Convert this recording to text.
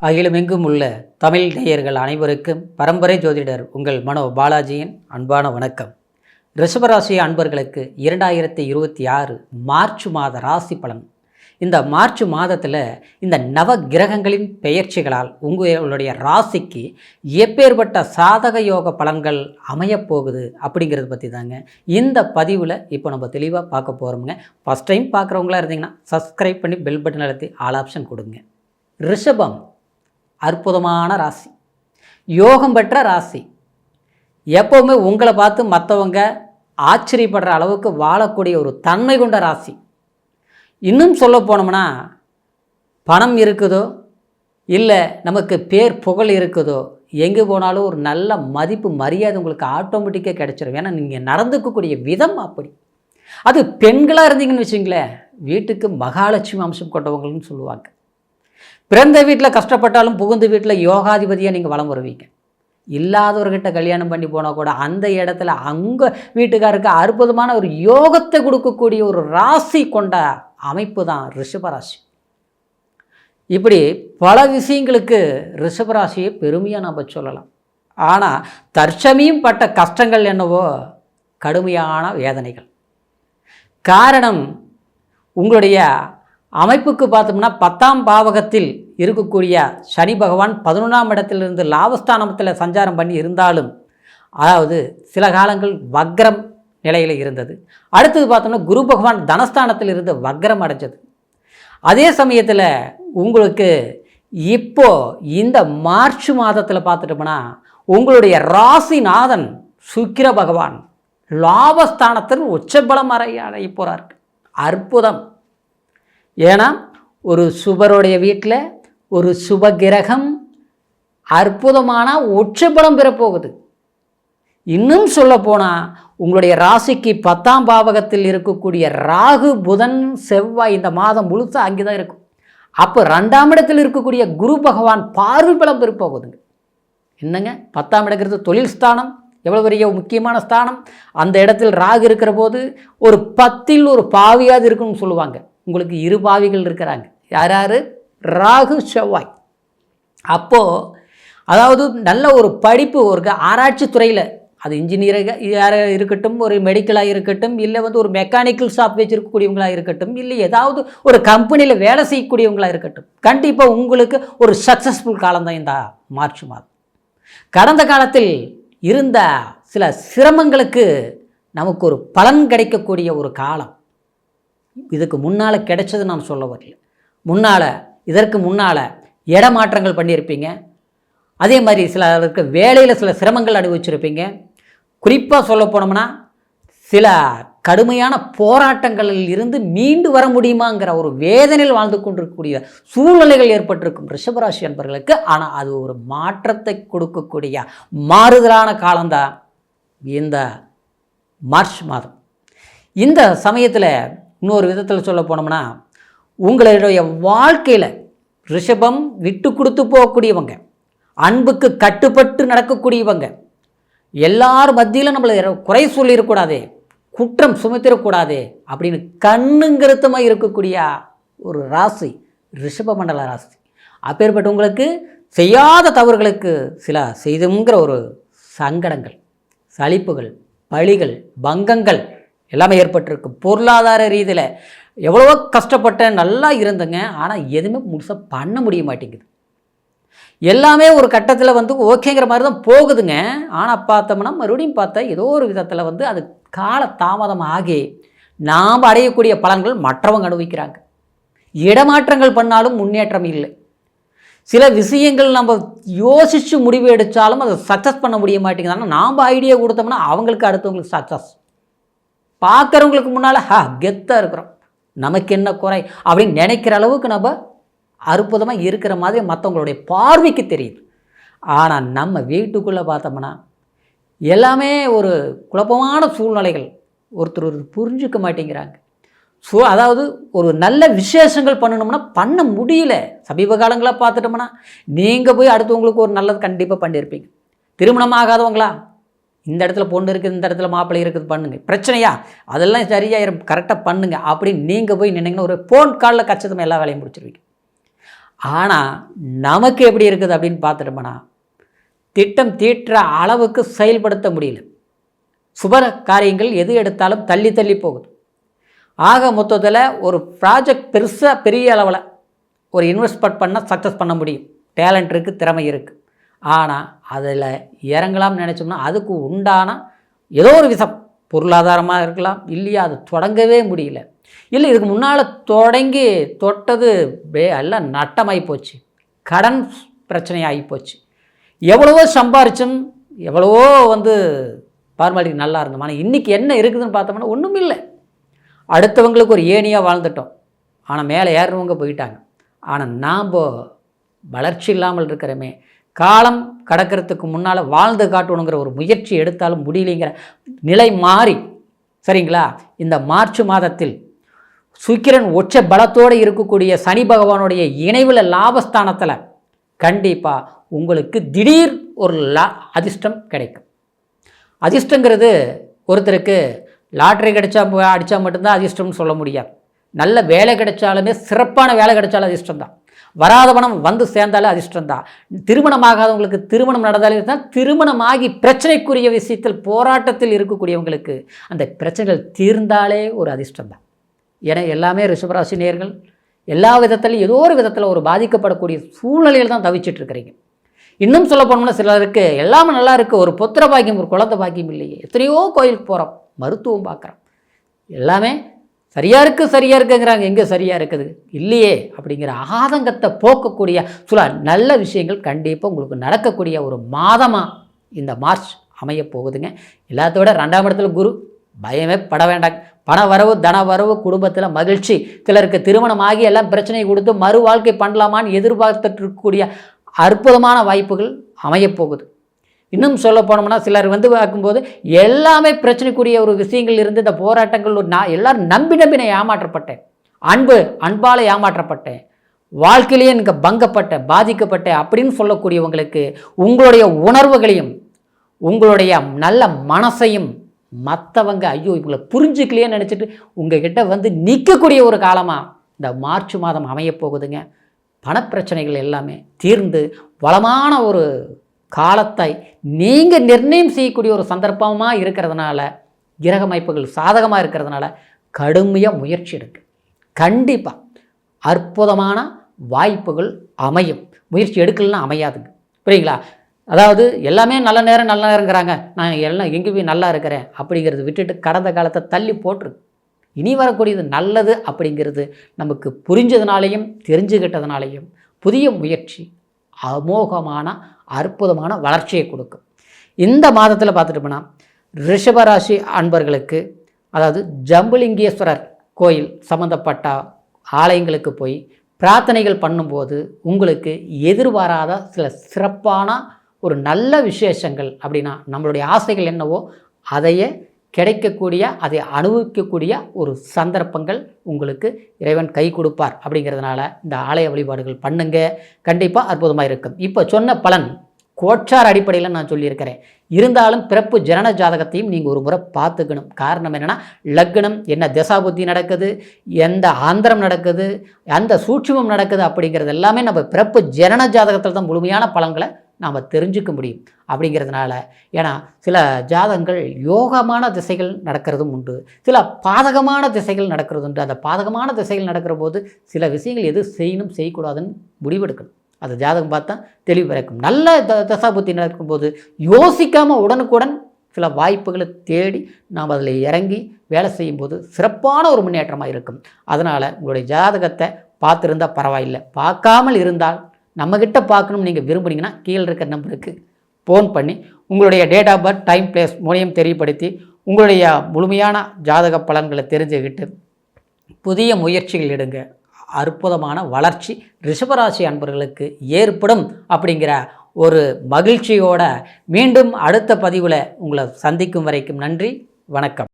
அகிலமெங்கும் உள்ள தமிழ் நேயர்கள் அனைவருக்கும் பரம்பரை ஜோதிடர் உங்கள் மனோ பாலாஜியின் அன்பான வணக்கம். ரிஷபராசி அன்பர்களுக்கு 2026 மார்ச் மாத ராசி பலன். இந்த மார்ச் மாதத்தில் இந்த நவ கிரகங்களின் பெயர்ச்சிகளால் உங்களுடைய ராசிக்கு எப்பேற்பட்ட சாதக யோக பலன்கள் அமையப்போகுது அப்படிங்கிறத பற்றி தாங்க இந்த பதிவில் இப்போ நம்ம தெளிவாக பார்க்க போகிறோமுங்க. ஃபஸ்ட் டைம் பார்க்குறவங்களா இருந்தீங்கன்னா சப்ஸ்கிரைப் பண்ணி பெல் பட்டன் அழுத்தி ஆல் ஆப்ஷன் கொடுங்க. ரிஷபம் அற்புதமான ராசி, யோகம் பெற்ற ராசி. எப்போவுமே உங்களை பார்த்து மற்றவங்க ஆச்சரியப்படுற அளவுக்கு வாழக்கூடிய ஒரு தன்மை கொண்ட ராசி. இன்னும் சொல்ல போனோம்னா, பணம் இருக்குதோ இல்லை நமக்கு பேர் புகழ் இருக்குதோ, எங்கே போனாலும் ஒரு நல்ல மதிப்பு மரியாதை உங்களுக்கு ஆட்டோமேட்டிக்காக கிடைச்சிடும். ஏன்னா நீங்கள் நடந்துக்கக்கூடிய விதம் அப்படி. அது பெண்களாக இருந்தீங்கன்னு வச்சுங்களேன், வீட்டுக்கு மகாலட்சுமி அம்சம் கொண்டவங்கள்னு சொல்லுவாங்க. பிறந்த வீட்டில் கஷ்டப்பட்டாலும் புகுந்த வீட்டில் யோகாதிபதியாக நீங்கள் வலம் வருவீங்க. இல்லாதவர்கிட்ட கல்யாணம் பண்ணி போனால் கூட அந்த இடத்துல அங்கே வீட்டுக்காருக்கு அற்புதமான ஒரு யோகத்தை கொடுக்கக்கூடிய ஒரு ராசி கொண்ட அமைப்பு தான் ரிஷபராசி. இப்படி பல விஷயங்களுக்கு ரிஷபராசியை பெருமையாக நம்ம சொல்லலாம். ஆனால் தற்சமயம் பட்ட கஷ்டங்கள் என்னவோ கடுமையான வேதனைகள். காரணம், உங்களுடைய அமைப்புக்கு பார்த்தோம்னா 10ஆம் பாவகத்தில் இருக்கக்கூடிய சனி பகவான் 11ஆம் இடத்திலிருந்து லாபஸ்தானத்தில் சஞ்சாரம் பண்ணி இருந்தாலும், அதாவது சில காலங்கள் வக்ரம் நிலையில் இருந்தது. அடுத்தது பார்த்தோம்னா குரு பகவான் தனஸ்தானத்தில் இருந்து வக்ரம் அடைஞ்சது. அதே சமயத்தில் உங்களுக்கு இப்போ இந்த மார்ச் மாதத்தில் பார்த்துட்டோம்னா உங்களுடைய ராசிநாதன் சுக்கிர பகவான் லாபஸ்தானத்தில் உச்சபலம் அடைய போகிறார். அற்புதம். ஏன்னா ஒரு சுபருடைய வீட்டில் ஒரு சுப கிரகம் அற்புதமான உச்சபலம் பெறப்போகுது. இன்னும் சொல்ல போனால் உங்களுடைய ராசிக்கு 10ஆம் பாவகத்தில் இருக்கக்கூடிய ராகு புதன் செவ்வாய் இந்த மாதம் முழுசாக அங்கே தான் இருக்கும். அப்போ 2ஆம் இடத்தில் இருக்கக்கூடிய குரு பகவான் பார்வை பலம் பெறப்போகுதுங்க. என்னங்க, 10ஆம் இடங்கிறது தொழில் ஸ்தானம், எவ்வளோ பெரிய முக்கியமான ஸ்தானம். அந்த இடத்தில் ராகு இருக்கிற போது ஒரு 10ல் ஒரு பாவியாவது இருக்குன்னு சொல்லுவாங்க. உங்களுக்கு 2 பாவிகள் இருக்கிறாங்க. யார் யார்? ராகு செவ்வாய். அப்போது அதாவது நல்ல ஒரு படிப்பு, ஒரு ஆராய்ச்சி துறையில், அது இன்ஜினியராக இருக்கட்டும், ஒரு மெடிக்கலாக இருக்கட்டும், இல்லை ஒரு மெக்கானிக்கல் ஷாப் வச்சுருக்கக்கூடியவங்களாக இருக்கட்டும், இல்லை ஏதாவது ஒரு கம்பெனியில் வேலை செய்யக்கூடியவங்களாக இருக்கட்டும், கண்டிப்பாக உங்களுக்கு ஒரு சக்ஸஸ்ஃபுல் காலம்தான் இந்த மார்ச் மாதம். கடந்த காலத்தில் இருந்த சில சிரமங்களுக்கு நமக்கு ஒரு பலன் கிடைக்கக்கூடிய ஒரு காலம். இதுக்கு முன்னால் கிடைச்சது நான் சொல்ல வரல. இதற்கு முன்னால் இடமாற்றங்கள் பண்ணியிருப்பீங்க. அதே மாதிரி சிலருக்கு வேலையில் சில சிரமங்கள் அனுபவிச்சிருப்பீங்க. குறிப்பாக சொல்ல போனோம்னா சில கடுமையான போராட்டங்களில் இருந்து மீண்டு வர முடியுமாங்கிற ஒரு வேதனையில் வாழ்ந்து கொண்டிருக்கக்கூடிய சூழ்நிலைகள் ஏற்பட்டிருக்கும் ரிஷபராசி அன்பர்களுக்கு. ஆனால் அது ஒரு மாற்றத்தை கொடுக்கக்கூடிய மாறுதலான காலம்தான் இந்த மார்ச் மாதம். இந்த சமயத்தில் இன்னொரு விதத்தில் சொல்ல போனோம்னா, உங்களுடைய வாழ்க்கையில் ரிஷபம் விட்டு கொடுத்து போகக்கூடியவங்க, அன்புக்கு கட்டுப்பட்டு நடக்கக்கூடியவங்க, எல்லார் மத்தியிலும் நம்மளை குறை சொல்லிடக்கூடாது, குற்றம் சுமத்திடக்கூடாது அப்படின்னு கண்ணுங்கருத்தமாக இருக்கக்கூடிய ஒரு ராசி ரிஷப மண்டல ராசி. அப்பேற்பட்டவங்களுக்கு செய்யாத தவறுகளுக்கு சில செய்துங்கிற ஒரு சங்கடங்கள், சலிப்புகள், பழிகள், பங்கங்கள் எல்லாமே ஏற்பட்டிருக்கு. பொருளாதார ரீதியில் எவ்வளவோ கஷ்டப்பட்டேன், நல்லா இருந்தேங்க, ஆனால் எதுவுமே முழுசாக பண்ண முடிய மாட்டேங்குது. எல்லாமே ஒரு கட்டத்தில் ஓகேங்கிற மாதிரி தான் போகுதுங்க. ஆனால் பார்த்தோம்னா மறுபடியும் பார்த்தா ஏதோ ஒரு விதத்தில் அது கால தாமதம் ஆகி நாம் அடையக்கூடிய பலன்கள் மற்றவங்க அனுபவிக்கிறாங்க. இடமாற்றங்கள் பண்ணாலும் முன்னேற்றம் இல்லை. சில விஷயங்கள் நம்ம யோசித்து முடிவு எடுத்தாலும் அதை சக்ஸஸ் பண்ண முடிய மாட்டேங்குது. ஆனால் நாம் ஐடியா கொடுத்தோம்னா அவங்களுக்கு அடுத்தவங்களுக்கு சக்ஸஸ். பார்க்குறவங்களுக்கு முன்னால் கெத்தாக இருக்கிறோம், நமக்கு என்ன குறை அப்படின்னு நினைக்கிற அளவுக்கு நம்ம அற்புதமாக இருக்கிற மாதிரி மற்றவங்களுடைய பார்வைக்கு தெரியுது. ஆனால் நம்ம வீட்டுக்குள்ளே பார்த்தோம்னா எல்லாமே ஒரு குழப்பமான சூழ்நிலைகள். ஒருத்தர் புரிஞ்சுக்க மாட்டேங்கிறாங்க. அதாவது ஒரு நல்ல விசேஷங்கள் பண்ணணும்னா பண்ண முடியல. சமீப காலங்களாக பார்த்துட்டோம்னா நீங்கள் போய் அடுத்தவங்களுக்கு ஒரு நல்லது கண்டிப்பாக பண்ணியிருப்பீங்க. திருமணம் ஆகாதவங்களா, இந்த இடத்துல பொண்ணு இருக்குது, இந்த இடத்துல மாப்பிள்ளை இருக்குது, பண்ணுங்கள், பிரச்சனையா அதெல்லாம் சரியாக கரெக்டாக பண்ணுங்கள் அப்படின்னு நீங்கள் போய் நின்னீங்கன்னா ஒரு ஃபோன் காலில் கச்சிதமாக எல்லா வேலையும் முடிச்சிருவீங்க. ஆனால் நமக்கு எப்படி இருக்குது அப்படின்னு பார்த்துட்டோம்னா, திட்டம் தீட்டுற அளவுக்கு செயல்படுத்த முடியல. சுப காரியங்கள் எது எடுத்தாலும் தள்ளி தள்ளி போகுது. ஆக மொத்தத்தில் ஒரு ப்ராஜெக்ட் பெரிய அளவில் ஒரு இன்வெஸ்ட்மெண்ட் பண்ணால் சக்ஸஸ் பண்ண முடியும். டேலண்ட் இருக்குது, திறமை இருக்குது. ஆனால் அதில் இறங்கலாம்னு நினச்சோம்னா அதுக்கு உண்டான ஏதோ ஒரு விஷம், பொருளாதாரமாக இருக்கலாம், இல்லையா அது தொடங்கவே முடியல, இல்லை இதுக்கு முன்னால் தொடங்கி தொட்டது எல்லாம் நட்டமாகி போச்சு, கடன் பிரச்சனையாகி போச்சு, எவ்வளவோ சம்பாரிச்சும் எவ்வளவோ ஃபார்மாலிட்டி நல்லா இருந்தோம். ஆனால் இன்றைக்கி என்ன இருக்குதுன்னு பார்த்தோம்னா ஒன்றும் இல்லை. அடுத்தவங்களுக்கு ஒரு ஏணியாக வாழ்ந்துட்டோம், ஆனால் மேலே ஏறுறவங்க போயிட்டாங்க. ஆனால் நாம் வளர்ச்சி இல்லாமல் இருக்கிறோமே, காலம் கடக்கிறதுக்கு முன்னால் வாழ்ந்து காட்டணுங்கிற ஒரு முயற்சி எடுத்தாலும் முடியலைங்கிற நிலை மாறி, சரிங்களா, இந்த மார்ச் மாதத்தில் சுக்கிரன் உச்ச பலத்தோடு இருக்கக்கூடிய சனி பகவானுடைய இணைவில் லாபஸ்தானத்தில் கண்டிப்பாக உங்களுக்கு திடீர் ஒரு அதிர்ஷ்டம் கிடைக்கும். அதிர்ஷ்டங்கிறது ஒருத்தருக்கு லாட்ரி அடித்தா மட்டும்தான் அதிர்ஷ்டம்னு சொல்ல முடியாது. நல்ல வேலை கிடைச்சாலுமே, சிறப்பான வேலை கிடைச்சாலும் அதிர்ஷ்டம் தான். வராத பணம் வந்து சேர்ந்தாலே அதிர்ஷ்டம் தான். திருமணமாகாதவங்களுக்கு திருமணம் நடந்தாலே தான். திருமணமாகி பிரச்சனைக்குரிய விஷயத்தில் போராட்டத்தில் இருக்கக்கூடியவங்களுக்கு அந்த பிரச்சனைகள் தீர்ந்தாலே ஒரு அதிர்ஷ்டம் தான். ஏன்னா எல்லாமே ரிஷபராசி நேயர்கள் எல்லா விதத்திலையும் ஏதோ ஒரு விதத்தில் ஒரு பாதிக்கப்படக்கூடிய சூழ்நிலையில் தான் தவிச்சிட்டு இருக்கிறீங்க. இன்னும் சொல்ல போனோம்னா சிலருக்கு எல்லாமே நல்லா இருக்குது, ஒரு புத்திர பாக்கியம் ஒரு குழந்தை பாக்கியம் இல்லையே, எத்தனையோ கோயிலுக்கு போகிறோம், மருத்துவம் பார்க்குறோம், எல்லாமே சரியாக இருக்குங்கிறாங்க, எங்கே சரியாக இருக்குது இல்லையே அப்படிங்கிற ஆதங்கத்தை போக்கக்கூடிய சில நல்ல விஷயங்கள் கண்டிப்பாக உங்களுக்கு நடக்கக்கூடிய ஒரு மாதமாக இந்த மார்ச் அமைய போகுதுங்க. எல்லாத்தோட 2ஆம் இடத்துல குரு, பயமே பட வேண்டாங்க. பண வரவு, தன வரவு, குடும்பத்தில் மகிழ்ச்சி, சிலருக்கு திருமணம் ஆகி எல்லாம் பிரச்சனை கொடுத்து மறு வாழ்க்கை பண்ணலாமான்னு எதிர்பார்த்துட்டு இருக்கக்கூடிய அற்புதமான வாய்ப்புகள் அமையப்போகுது. இன்னும் சொல்ல போனோம்னா சிலர் பார்க்கும்போது எல்லாமே பிரச்சனைக்குரிய ஒரு விஷயங்கள் இருந்து இந்த போராட்டங்கள் நான் எல்லாரும் நம்பி நான் ஏமாற்றப்பட்டேன், அன்பால் ஏமாற்றப்பட்டேன், வாழ்க்கையிலேயே எனக்கு பங்கப்பட்டேன், பாதிக்கப்பட்டேன் அப்படின்னு சொல்லக்கூடியவங்களுக்கு உங்களுடைய உணர்வுகளையும் உங்களுடைய நல்ல மனசையும் மற்றவங்க ஐயோ இவங்களை புரிஞ்சுக்கலையே நினச்சிட்டு உங்ககிட்ட நிற்கக்கூடிய ஒரு காலமாக இந்த மார்ச் மாதம் அமையப்போகுதுங்க. பணப்பிரச்சனைகள் எல்லாமே தீர்ந்து வளமான ஒரு காலத்தை நீங்கள் நிர்ணயம் செய்யக்கூடிய ஒரு சந்தர்ப்பமாக இருக்கிறதுனால, கிரக அமைப்புகள் சாதகமாக இருக்கிறதுனால கடுமையாக முயற்சி எடுக்கு, கண்டிப்பாக அற்புதமான வாய்ப்புகள் அமையும். முயற்சி எடுக்கலன்னா அமையாதுங்க, புரியுங்களா? அதாவது எல்லாமே நல்ல நேரங்கிறாங்க, நான் எல்லாம் எங்கேயும் நல்லா இருக்கிறேன் அப்படிங்கிறது விட்டுட்டு கடந்த காலத்தை தள்ளி போட்டிருக்கு. இனி வரக்கூடியது நல்லது அப்படிங்கிறது நமக்கு புரிஞ்சதுனாலையும் தெரிஞ்சுக்கிட்டதுனாலையும் புதிய முயற்சி அமோகமான அற்புதமான வளர்ச்சியை கொடுக்கும். இந்த மாதத்தில் பார்த்துட்டோம்னா ரிஷபராசி அன்பர்களுக்கு, அதாவது ஜம்புலிங்கேஸ்வரர் கோயில் சம்பந்தப்பட்ட ஆலயங்களுக்கு போய் பிரார்த்தனைகள் பண்ணும்போது உங்களுக்கு எதிர்பாராத சில சிறப்பான ஒரு நல்ல விசேஷங்கள், அப்படின்னா நம்மளுடைய ஆசைகள் என்னவோ அதையே கிடைக்கக்கூடிய, அதை அனுபவிக்கக்கூடிய ஒரு சந்தர்ப்பங்கள் உங்களுக்கு இறைவன் கை கொடுப்பார். அப்படிங்கிறதுனால இந்த ஆலய வழிபாடுகள் பண்ணுங்க, கண்டிப்பாக அற்புதமாக இருக்கும். இப்போ சொன்ன பலன் கோட்சார அடிப்படையில் நான் சொல்லியிருக்கிறேன். இருந்தாலும் பிறப்பு ஜனன ஜாதகத்தையும் நீங்கள் ஒரு முறை பார்த்துக்கணும். காரணம் என்னென்னா, லக்னம் என்ன தசாபுத்தி நடக்குது, எந்த ஆந்திரம் நடக்குது, எந்த சூட்சுமம் நடக்குது அப்படிங்கிறது எல்லாமே நம்ம பிறப்பு ஜனன ஜாதகத்தில் தான் முழுமையான பலன்களை நாம் தெரிஞ்சுக்க முடியும். அப்படிங்கிறதுனால ஏன்னா சில ஜாதகங்கள் யோகமான திசைகள் நடக்கிறதும் உண்டு, சில பாதகமான திசைகள் நடக்கிறது உண்டு. அந்த பாதகமான திசைகள் நடக்கிற போது சில விஷயங்கள் எது செய்யணும் செய்யக்கூடாதுன்னு முடிவெடுக்கணும். அந்த ஜாதகம் பார்த்தா தெளிவு பிறக்கும். நல்ல தசாபுத்தி நடக்கும்போது யோசிக்காமல் உடனுக்குடன் சில வாய்ப்புகளை தேடி நாம் அதில் இறங்கி வேலை செய்யும்போது சிறப்பான ஒரு முன்னேற்றமாக இருக்கும். அதனால் உங்களுடைய ஜாதகத்தை பார்த்துருந்தால் பரவாயில்லை, பார்க்காமல் இருந்தால் நம்மக்கிட்ட பார்க்கணும்னு நீங்கள் விரும்புனீங்கன்னா கீழே இருக்கிற நம்பருக்கு ஃபோன் பண்ணி உங்களுடைய date of birth, time, place மூலியம் தெரியப்படுத்தி உங்களுடைய முழுமையான ஜாதக பலன்களை தெரிஞ்சுக்கிட்டு புதிய முயற்சிகள் எடுங்க. அற்புதமான வளர்ச்சி ரிஷபராசி அன்பர்களுக்கு ஏற்படும் அப்படிங்கிற ஒரு மகிழ்ச்சியோட மீண்டும் அடுத்த பதிவில் உங்களை சந்திக்கும் வரைக்கும் நன்றி, வணக்கம்.